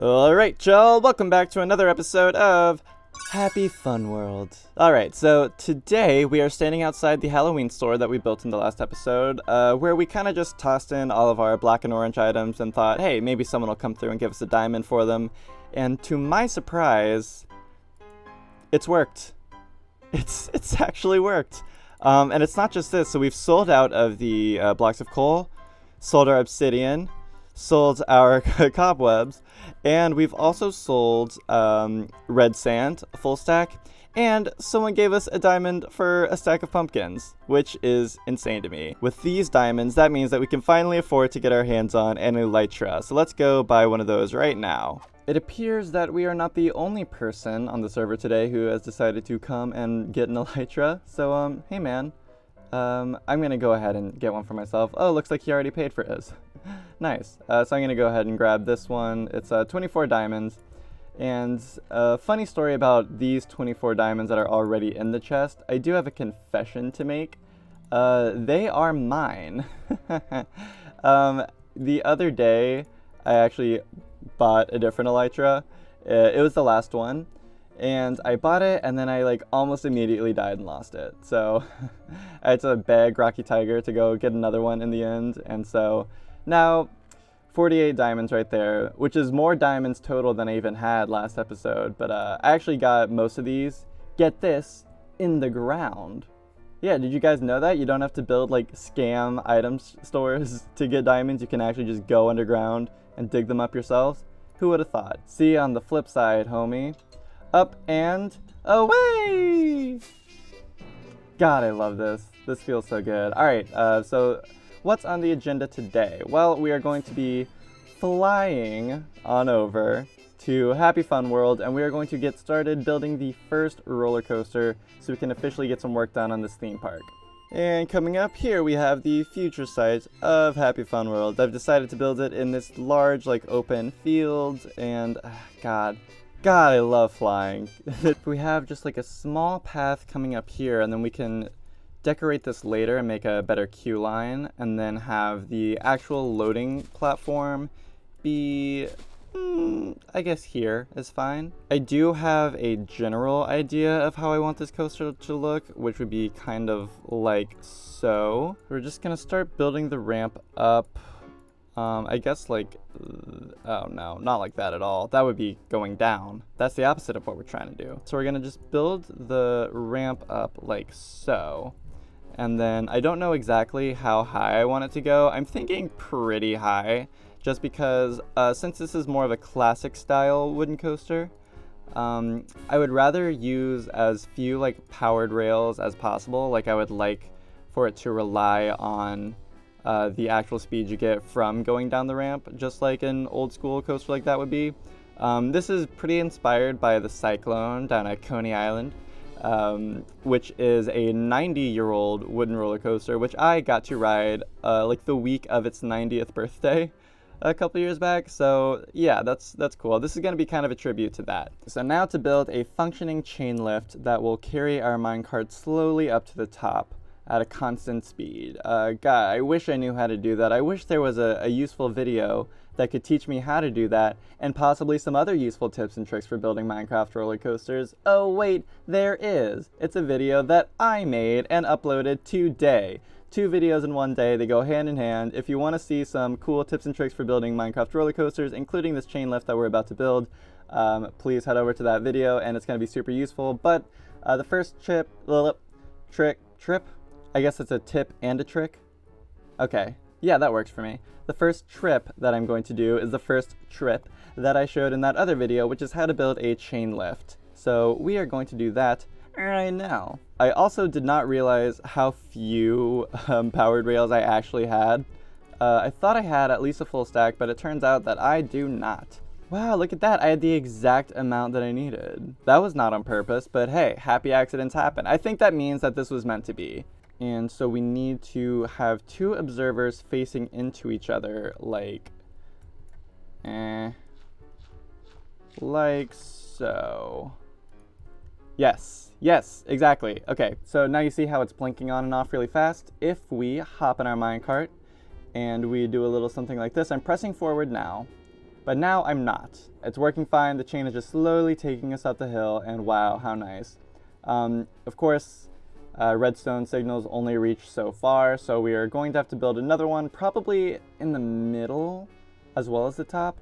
Alright, y'all, welcome back to another episode of Happy Fun World. Alright, so today we are standing outside the Halloween store that we built in the last episode, where we kind of just tossed in all of our black and orange items and thought, hey, maybe someone will come through and give us a diamond for them. And to my surprise, it's worked. It's actually worked. And it's not just this, so we've sold out of the blocks of coal, sold our obsidian, sold our cobwebs, and we've also sold red sand, a full stack, and someone gave us a diamond for a stack of pumpkins, which is insane to me. With these diamonds, that means that we can finally afford to get our hands on an elytra, so let's go buy one of those right now. It appears that we are not the only person on the server today who has decided to come and get an elytra, so hey man, I'm gonna go ahead and get one for myself. Oh, looks like he already paid for his. Nice. So I'm gonna go ahead and grab this one. It's 24 diamonds. And a funny story about these 24 diamonds that are already in the chest. I do have a confession to make. They are mine. The other day, I actually bought a different elytra. It was the last one. And I bought it, and then I almost immediately died and lost it. So I had to beg Rocky Tiger to go get another one in the end. And so now 48 diamonds right there, which is more diamonds total than I even had last episode. But I actually got most of these, get this, in the ground. Yeah, did you guys know that? You don't have to build scam item stores to get diamonds. You can actually just go underground and dig them up yourselves. Who would have thought? See, on the flip side, homie. Up and away! God, I love this. This feels so good. Alright, so what's on the agenda today? Well, we are going to be flying on over to Happy Fun World, and we are going to get started building the first roller coaster so we can officially get some work done on this theme park. And coming up here, we have the future site of Happy Fun World. I've decided to build it in this large, open field, and God, I love flying. We have just a small path coming up here, and then we can decorate this later and make a better queue line, and then have the actual loading platform be, I guess here is fine. I do have a general idea of how I want this coaster to look, which would be kind of like so. We're just gonna start building the ramp up. I guess oh no, not like that at all. That would be going down. That's the opposite of what we're trying to do. So we're gonna just build the ramp up like so. And then I don't know exactly how high I want it to go. I'm thinking pretty high, just because since this is more of a classic style wooden coaster, I would rather use as few powered rails as possible. I would like for it to rely on the actual speed you get from going down the ramp, just like an old school coaster like that would be. This is pretty inspired by the Cyclone down at Coney Island, which is a 90-year-old wooden roller coaster, which I got to ride the week of its 90th birthday a couple years back. So yeah, that's cool. This is going to be kind of a tribute to that. So now to build a functioning chain lift that will carry our minecart slowly up to the top at a constant speed. God, I wish I knew how to do that. I wish there was a useful video that could teach me how to do that, and possibly some other useful tips and tricks for building Minecraft roller coasters. Oh wait, there is. It's a video that I made and uploaded today. 2 videos in one day, they go hand in hand. If you want to see some cool tips and tricks for building Minecraft roller coasters, including this chain lift that we're about to build, please head over to that video, and it's going to be super useful. But the first trip, I guess it's a tip and a trick. Okay, yeah, that works for me. The first trip that I'm going to do is the first trip that I showed in that other video, which is how to build a chain lift. So we are going to do that right now. I also did not realize how few powered rails I actually had. I thought I had at least a full stack, but it turns out that I do not. Wow, look at that. I had the exact amount that I needed. That was not on purpose, but hey, happy accidents happen. I think that means that this was meant to be. And so we need to have 2 observers facing into each other like so. Yes, exactly. Okay, so now you see how it's blinking on and off really fast. If we hop in our minecart and we do a little something like this, I'm pressing forward now. But now I'm not. It's working fine. The chain is just slowly taking us up the hill, and wow, how nice. Of course, redstone signals only reach so far, so we are going to have to build another one, probably in the middle as well as the top.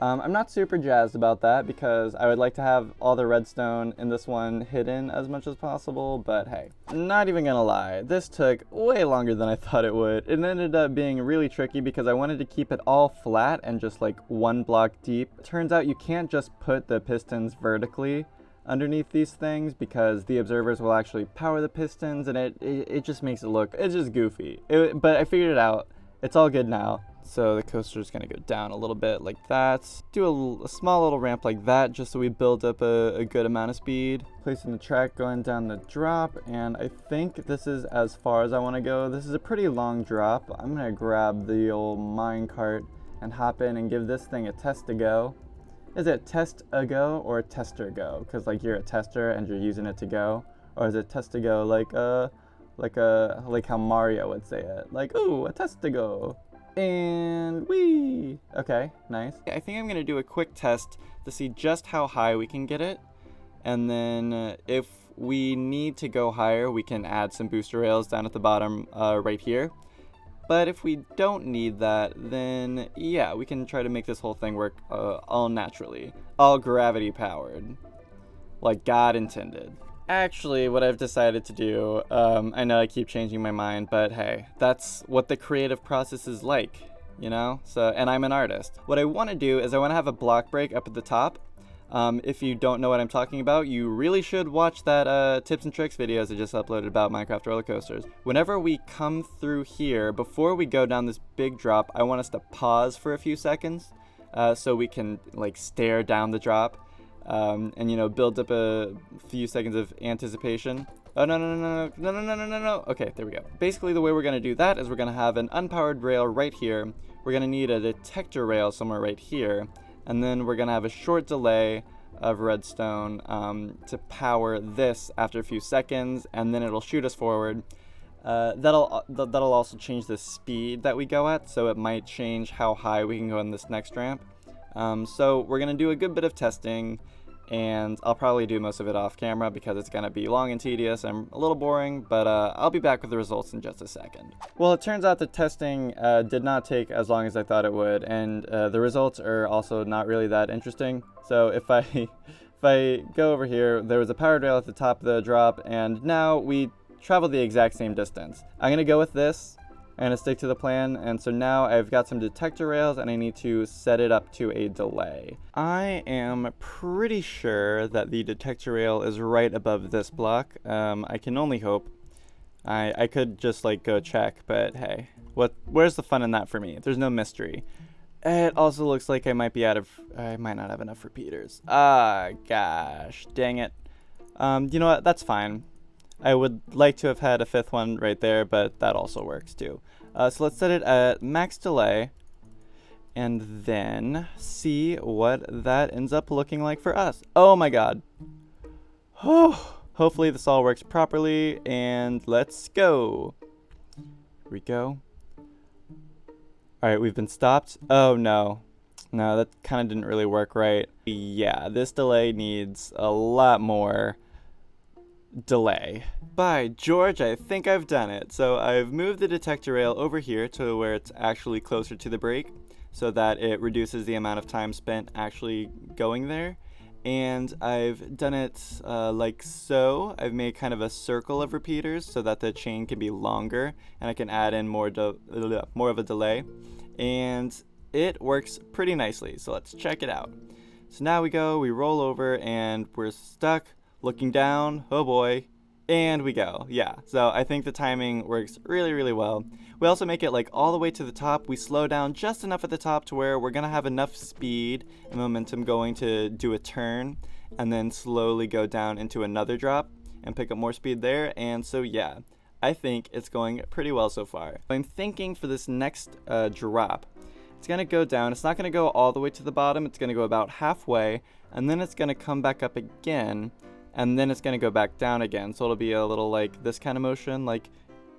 I'm not super jazzed about that because I would like to have all the redstone in this one hidden as much as possible, but hey, not even gonna lie, this took way longer than I thought it would. It ended up being really tricky because I wanted to keep it all flat and just like one block deep. Turns out you can't just put the pistons vertically underneath these things because the observers will actually power the pistons, and it just makes it look, it's just goofy. But I figured it out. It's all good now. So the coaster is going to go down a little bit like that. Do a small little ramp like that just so we build up a good amount of speed. Placing the track going down the drop, and I think this is as far as I want to go. This is a pretty long drop. I'm going to grab the old mine cart and hop in and give this thing a test a go. Is it test a go or tester go? Because like you're a tester and you're using it to go, or is it test to go like how Mario would say it, like ooh, a test to go. And whee! Okay, nice. I think I'm gonna do a quick test to see just how high we can get it, and then if we need to go higher, we can add some booster rails down at the bottom right here. But if we don't need that, then yeah, we can try to make this whole thing work all naturally, all gravity powered, like God intended. Actually, what I've decided to do, I know I keep changing my mind, but hey, that's what the creative process is like, you know? So, and I'm an artist. What I want to do is I want to have a block break up at the top. If you don't know what I'm talking about, you really should watch that tips and tricks videos I just uploaded about Minecraft roller coasters. Whenever we come through here, before we go down this big drop, I want us to pause for a few seconds so we can like stare down the drop. And you know, build up a few seconds of anticipation. Oh no. Okay, there we go. Basically the way we're gonna do that is we're gonna have an unpowered rail right here. We're gonna need a detector rail somewhere right here, and then we're gonna have a short delay of redstone to power this after a few seconds, and then it'll shoot us forward. That'll also change the speed that we go at, so it might change how high we can go on this next ramp. So we're gonna do a good bit of testing, and I'll probably do most of it off camera because it's gonna be long and tedious and a little boring, but I'll be back with the results in just a second. Well, it turns out the testing did not take as long as I thought it would, and the results are also not really that interesting. So if I go over here, there was a powered rail at the top of the drop, and now we travel the exact same distance. I'm gonna go with this. I'm going to stick to the plan, and so now I've got some detector rails and I need to set it up to a delay. I am pretty sure that the detector rail is right above this block. I can only hope. I could just like go check, but hey, where's the fun in that for me? There's no mystery. It also looks like I might not have enough repeaters. Ah, gosh, dang it. You know what, that's fine. I would like to have had a fifth one right there, but that also works too. So let's set it at max delay and then see what that ends up looking like for us. Oh my god. Hopefully this all works properly, and let's go. Here we go. Alright, we've been stopped. Oh no. No, that kind of didn't really work right. Yeah, this delay needs a lot more delay. By George, I think I've done it. So I've moved the detector rail over here to where it's actually closer to the break so that it reduces the amount of time spent actually going there. And I've done it like so. I've made kind of a circle of repeaters so that the chain can be longer and I can add in more of a delay. And it works pretty nicely. So let's check it out. So now we roll over and we're stuck. Looking down, oh boy, and we go. Yeah, so I think the timing works really, really well. We also make it like all the way to the top. We slow down just enough at the top to where we're gonna have enough speed and momentum going to do a turn and then slowly go down into another drop and pick up more speed there. And so yeah, I think it's going pretty well so far. I'm thinking for this next drop, it's gonna go down. It's not gonna go all the way to the bottom. It's gonna go about halfway, and then it's gonna come back up again, and then it's going to go back down again. So it'll be a little like this kind of motion, like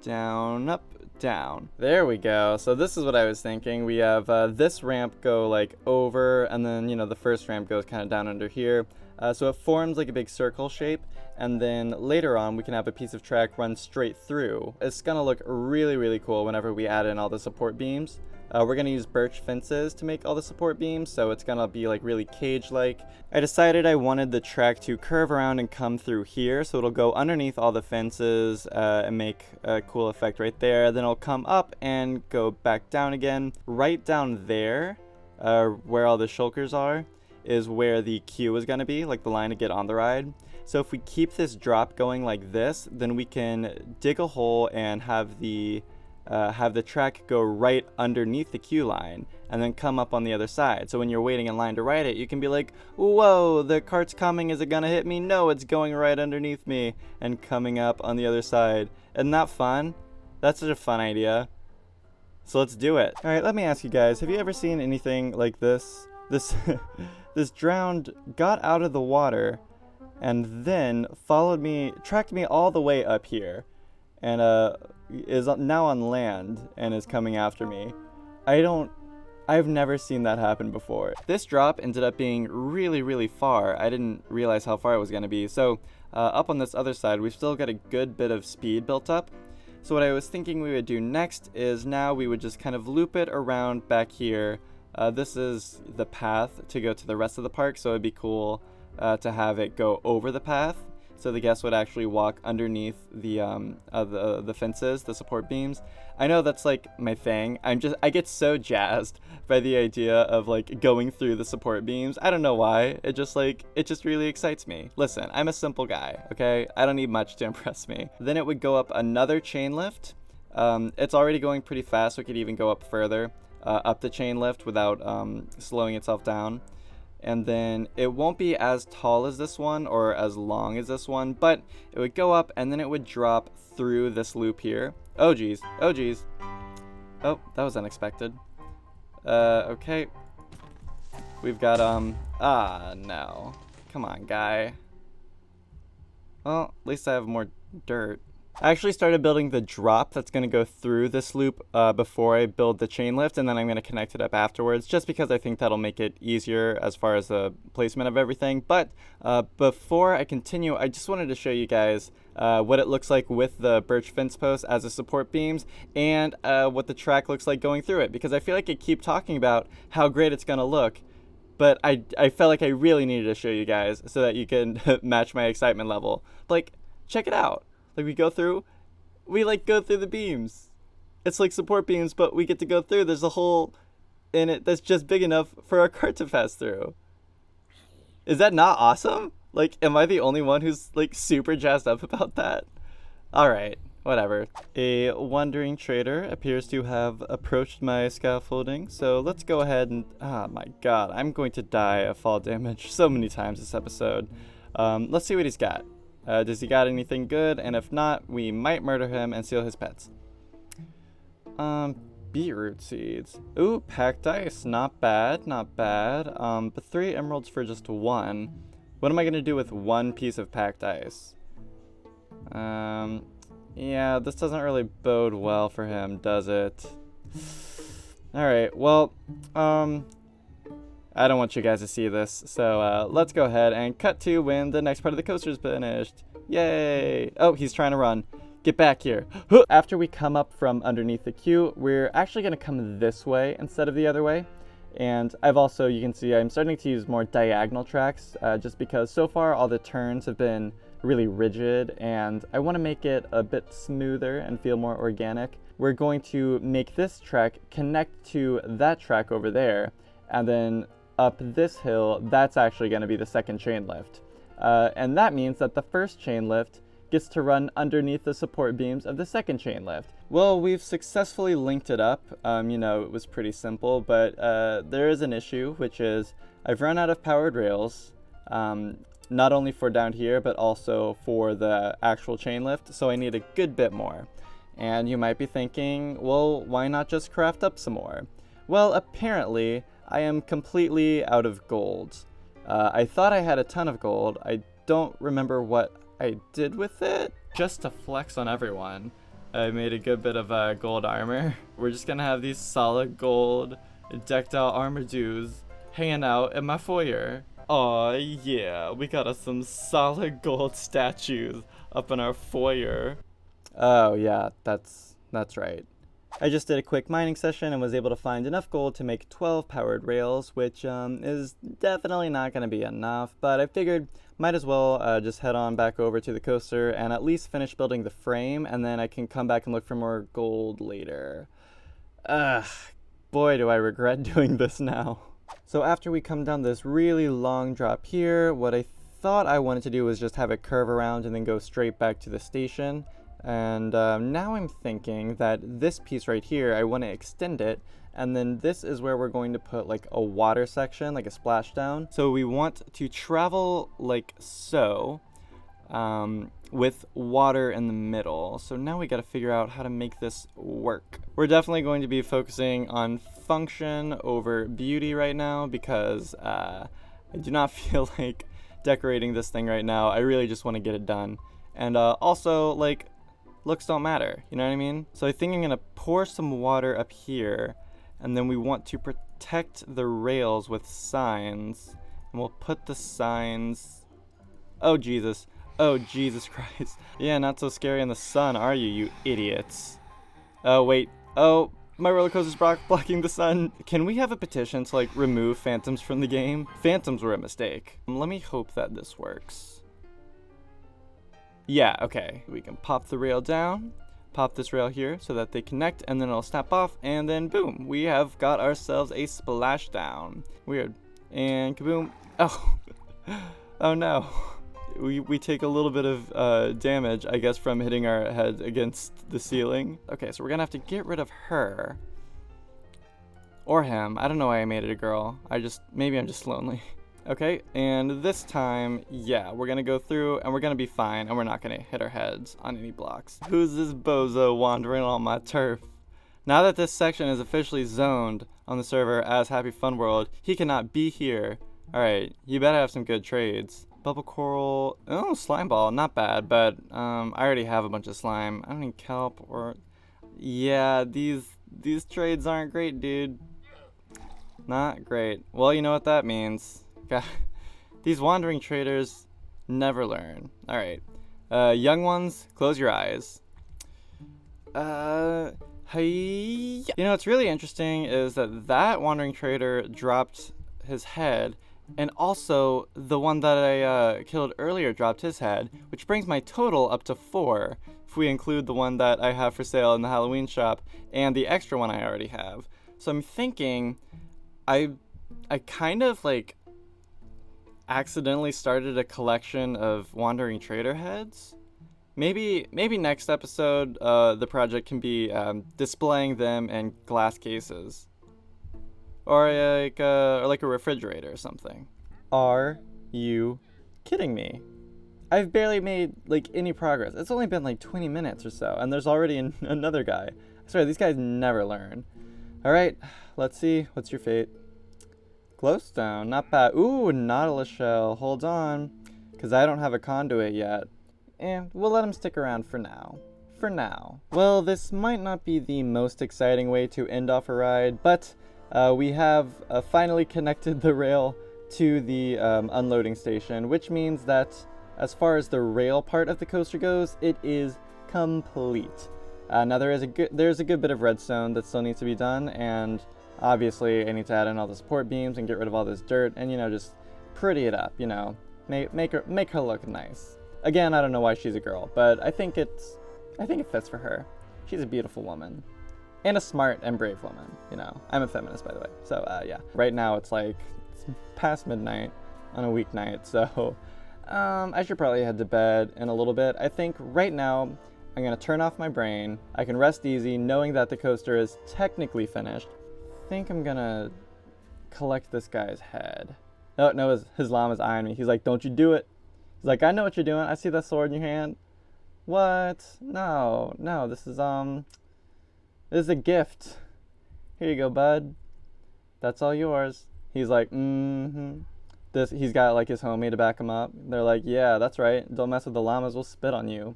down, up, down. There we go. So this is what I was thinking. We have this ramp go like over, and then, you know, the first ramp goes kind of down under here. So it forms like a big circle shape, and then later on we can have a piece of track run straight through. It's gonna look really, really cool whenever we add in all the support beams. We're gonna use birch fences to make all the support beams, so it's gonna be like really cage-like. I decided I wanted the track to curve around and come through here, so it'll go underneath all the fences and make a cool effect right there. Then it'll come up and go back down again. Right down there, where all the shulkers are, is where the queue is gonna be, like the line to get on the ride. So if we keep this drop going like this, then we can dig a hole and have the track go right underneath the queue line and then come up on the other side. So when you're waiting in line to ride it, you can be like, whoa, the cart's coming, is it gonna hit me? No, it's going right underneath me and coming up on the other side. Isn't that fun? That's such a fun idea. So let's do it. All right, let me ask you guys, have you ever seen anything like this? This drowned got out of the water and then tracked me all the way up here, and is now on land and is coming after me. I've never seen that happen before. This drop ended up being really, really far. I didn't realize how far it was gonna be. So up on this other side, we've still got a good bit of speed built up. So what I was thinking we would do next is now we would just kind of loop it around back here. This is the path to go to the rest of the park, so it'd be cool to have it go over the path, so the guests would actually walk underneath the fences, the support beams. I know that's like my thing. I get so jazzed by the idea of like going through the support beams. I don't know why. It just really excites me. Listen, I'm a simple guy, okay? I don't need much to impress me. Then it would go up another chain lift. It's already going pretty fast, so it could even go up further. Up the chain lift without slowing itself down. And then it won't be as tall as this one or as long as this one, but it would go up and then it would drop through this loop here. Oh geez, oh geez. Oh, that was unexpected. Okay. We've got no. Come on, guy. Well, at least I have more dirt. I actually started building the drop that's going to go through this loop before I build the chain lift, and then I'm going to connect it up afterwards, just because I think that'll make it easier as far as the placement of everything. But before I continue, I just wanted to show you guys what it looks like with the birch fence posts as a support beams, and what the track looks like going through it, because I feel like I keep talking about how great it's going to look, but I felt like I really needed to show you guys so that you can match my excitement level. Like, check it out. Like, we go through the beams. It's like support beams, but we get to go through. There's a hole in it that's just big enough for our cart to pass through. Is that not awesome? Like, am I the only one who's like super jazzed up about that? All right, whatever. A wandering trader appears to have approached my scaffolding, so let's go ahead and, oh my god, I'm going to die of fall damage so many times this episode. Let's see what he's got. Does he got anything good? And if not, we might murder him and steal his pets. Beetroot seeds. Ooh, packed ice. Not bad, not bad. But 3 emeralds for just 1. What am I gonna do with 1 piece of packed ice? Yeah, this doesn't really bode well for him, does it? Alright, well, I don't want you guys to see this, so let's go ahead and cut to when the next part of the coaster is finished. Yay! Oh, he's trying to run. Get back here. After we come up from underneath the queue, we're actually going to come this way instead of the other way. And I've also, you can see, I'm starting to use more diagonal tracks, just because so far all the turns have been really rigid, and I want to make it a bit smoother and feel more organic. We're going to make this track connect to that track over there, and then up this hill, that's actually going to be the second chain lift. And that means that the first chain lift gets to run underneath the support beams of the second chain lift. Well, we've successfully linked it up. You know, it was pretty simple, but there is an issue, which is I've run out of powered rails, not only for down here, but also for the actual chain lift, so I need a good bit more. And you might be thinking, well, why not just craft up some more? Well, apparently, I am completely out of gold. I thought I had a ton of gold. I don't remember what I did with it. Just to flex on everyone, I made a good bit of gold armor. We're just gonna have these solid gold decked out armor dudes hanging out in my foyer. Aw, yeah, we got us some solid gold statues up in our foyer. Oh yeah, that's right. I just did a quick mining session and was able to find enough gold to make 12 powered rails, which is definitely not going to be enough, but I figured might as well just head on back over to the coaster and at least finish building the frame, and then I can come back and look for more gold later. Ugh, boy do I regret doing this now. So after we come down this really long drop here, what I thought I wanted to do was just have it curve around and then go straight back to the station. And now I'm thinking that this piece right here, I want to extend it, and then this is where we're going to put like a water section, like a splashdown. So we want to travel like so, with water in the middle. So now we got to figure out how to make this work. We're definitely going to be focusing on function over beauty right now, because I do not feel like decorating this thing right now. I really just want to get it done. And also, like, looks don't matter, you know what I mean? So I think I'm gonna pour some water up here, and then we want to protect the rails with signs, and we'll put the signs... Oh Jesus Christ. Yeah, not so scary in the sun, are you, you idiots? Oh wait, oh, my roller coaster's blocking the sun. Can we have a petition to like remove phantoms from the game? Phantoms were a mistake. Let me hope that this works. Yeah, okay. We can pop the rail down, pop this rail here so that they connect, and then it'll snap off, and then boom, we have got ourselves a splashdown. Weird. And kaboom. Oh, oh no. We take a little bit of damage, I guess, from hitting our head against the ceiling. Okay, so we're gonna have to get rid of her. Or him. I don't know why I made it a girl. Maybe I'm just lonely. Okay, and this time, yeah, we're gonna go through and we're gonna be fine, and we're not gonna hit our heads on any blocks. Who's this bozo wandering on my turf? Now that this section is officially zoned on the server as Happy Fun World, he cannot be here. Alright, you better have some good trades. Bubble coral, oh, slime ball, not bad, but I already have a bunch of slime. I don't need kelp or... Yeah, these trades aren't great, dude. Not great. Well, you know what that means. God, these wandering traders never learn. Alright. Young ones, close your eyes. Hey. You know what's really interesting is that wandering trader dropped his head, and also the one that I killed earlier dropped his head, which brings my total up to 4 if we include the one that I have for sale in the Halloween shop and the extra one I already have. So I'm thinking I kind of like accidentally started a collection of wandering trader heads. Maybe next episode the project can be displaying them in glass cases, or like a refrigerator or something. Are you kidding me? I've barely made like any progress. It's only been like 20 minutes or so, and there's already another guy. I swear, these guys never learn. All right, let's see. What's your fate? Glowstone, not bad. Ooh, Nautilus shell. Hold on, because I don't have a conduit yet. We'll let him stick around for now. Well, this might not be the most exciting way to end off a ride, but we have finally connected the rail to the unloading station, which means that as far as the rail part of the coaster goes, it is complete. Now there's a good bit of redstone that still needs to be done, and obviously I need to add in all the support beams and get rid of all this dirt, and just pretty it up, make her look nice. Again, I don't know why she's a girl, but I think it fits for her. She's a beautiful woman and a smart and brave woman. I'm a feminist, by the way. So yeah, right now it's past midnight on a weeknight, so I should probably head to bed in a little bit. I think right now I'm gonna turn off my brain. I can rest easy knowing that the coaster is technically finished. I think I'm gonna collect this guy's head. Oh no, his llama's eyeing me. He's like, don't you do it. He's like, I know what you're doing. I see that sword in your hand. What? No, this is a gift. Here you go, bud. That's all yours. He's like, he's got like his homie to back him up. They're like, yeah, that's right. Don't mess with the llamas, we'll spit on you.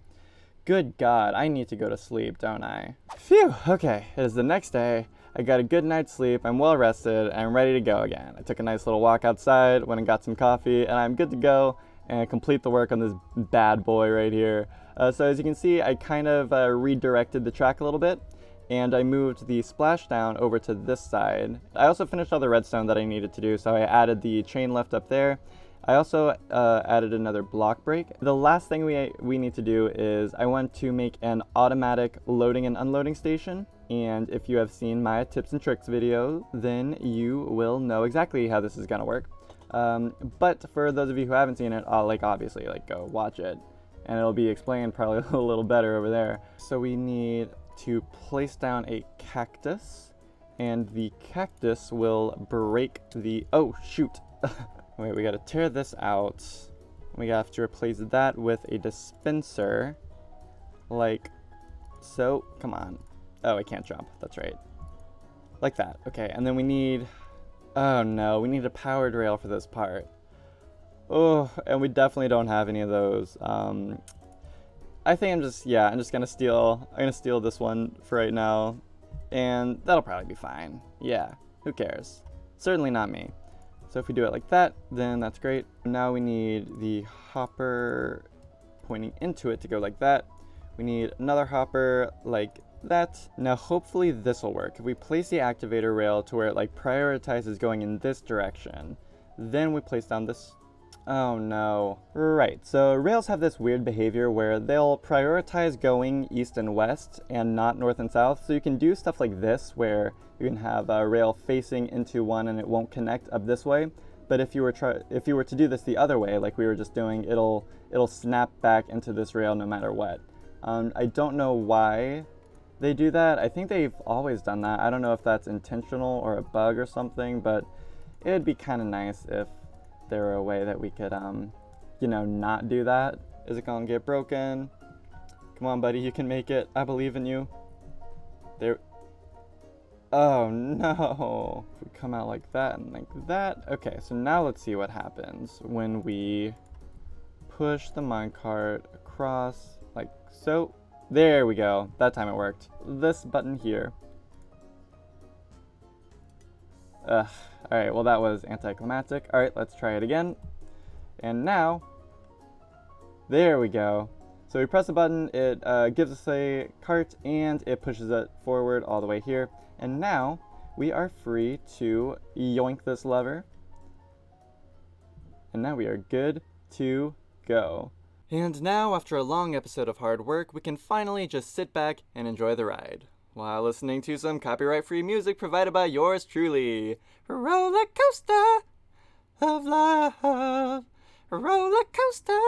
Good God, I need to go to sleep, don't I? Phew, okay, it is the next day. I got a good night's sleep, I'm well rested, and I'm ready to go again. I took a nice little walk outside, went and got some coffee, and I'm good to go and complete the work on this bad boy right here. So as you can see, I kind of redirected the track a little bit, and I moved the splashdown over to this side. I also finished all the redstone that I needed to do, so I added the chain lift up there. I also added another block break. The last thing we need to do is I want to make an automatic loading and unloading station. And if you have seen my tips and tricks video, then you will know exactly how this is gonna work. But for those of you who haven't seen it, I'll obviously go watch it, and it'll be explained probably a little better over there. So we need to place down a cactus, and the cactus will break the, oh shoot. Wait, we gotta tear this out. We have to replace that with a dispenser, like so. Come on. Oh, I can't jump. That's right. Like that. Okay, and then we need, oh no, we need a powered rail for this part. Oh, and we definitely don't have any of those. I think I'm just gonna steal this one for right now, and that'll probably be fine. Yeah, who cares? Certainly not me. So if we do it like that, then that's great. Now we need the hopper pointing into it to go like that. We need another hopper like that. Now hopefully this will work. If we place the activator rail to where it prioritizes going in this direction, then we place down this. Oh no. Right, so rails have this weird behavior where they'll prioritize going east and west and not north and south. So you can do stuff like this where you can have a rail facing into one and it won't connect up this way. But if you were to do this the other way, like we were just doing, it'll snap back into this rail no matter what. I don't know why they do that. I think they've always done that. I don't know if that's intentional or a bug or something, but it'd be kind of nice if there were a way that we could, not do that. Is it gonna get broken? Come on, buddy, you can make it. I believe in you. There. Oh no. If we come out like that and like that. Okay, so now let's see what happens when we push the minecart across like so. There we go. That time it worked. This button here. Ugh. Alright, well that was anticlimactic. Alright, let's try it again. And now, there we go. So we press the button, it gives us a cart, and it pushes it forward all the way here. And now, we are free to yoink this lever. And now we are good to go. And now, after a long episode of hard work, we can finally just sit back and enjoy the ride, while listening to some copyright-free music provided by yours truly. Roller coaster of love, roller coaster.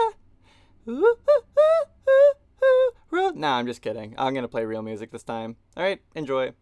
Ooh, ooh, ooh, ooh, ooh. Nah, I'm just kidding. I'm gonna play real music this time. All right, enjoy.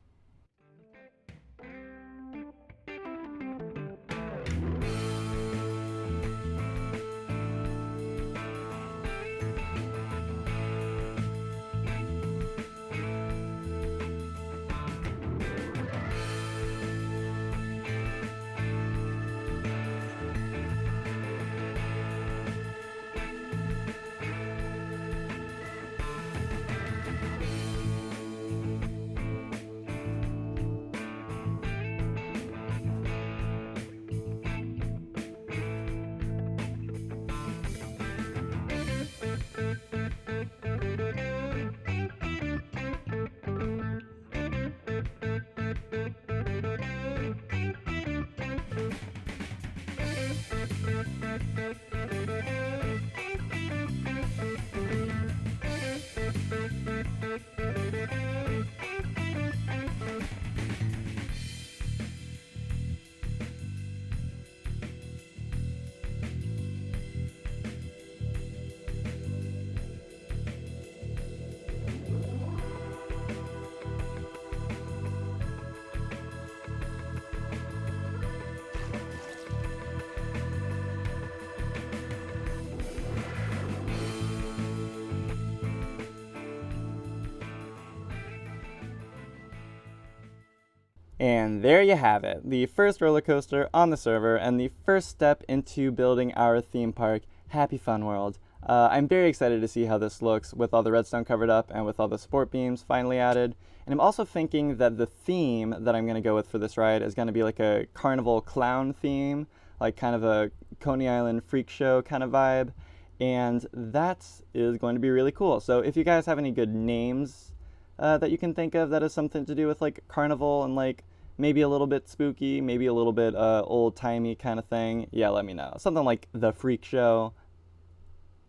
And there you have it, the first roller coaster on the server and the first step into building our theme park, Happy Fun World. I'm very excited to see how this looks with all the redstone covered up and with all the support beams finally added. And I'm also thinking that the theme that I'm going to go with for this ride is going to be like a carnival clown theme, like kind of a Coney Island freak show kind of vibe. And that is going to be really cool. So if you guys have any good names that you can think of that has something to do with like carnival and like maybe a little bit spooky, maybe a little bit old-timey kind of thing, yeah, let me know. Something like the freak show.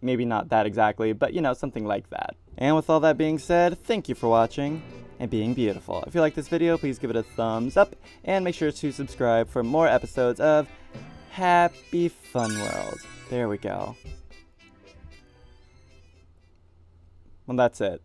Maybe not that exactly, but you know, something like that. And with all that being said, thank you for watching and being beautiful. If you like this video, please give it a thumbs up and make sure to subscribe for more episodes of Happy Fun World. There we go. Well, that's it.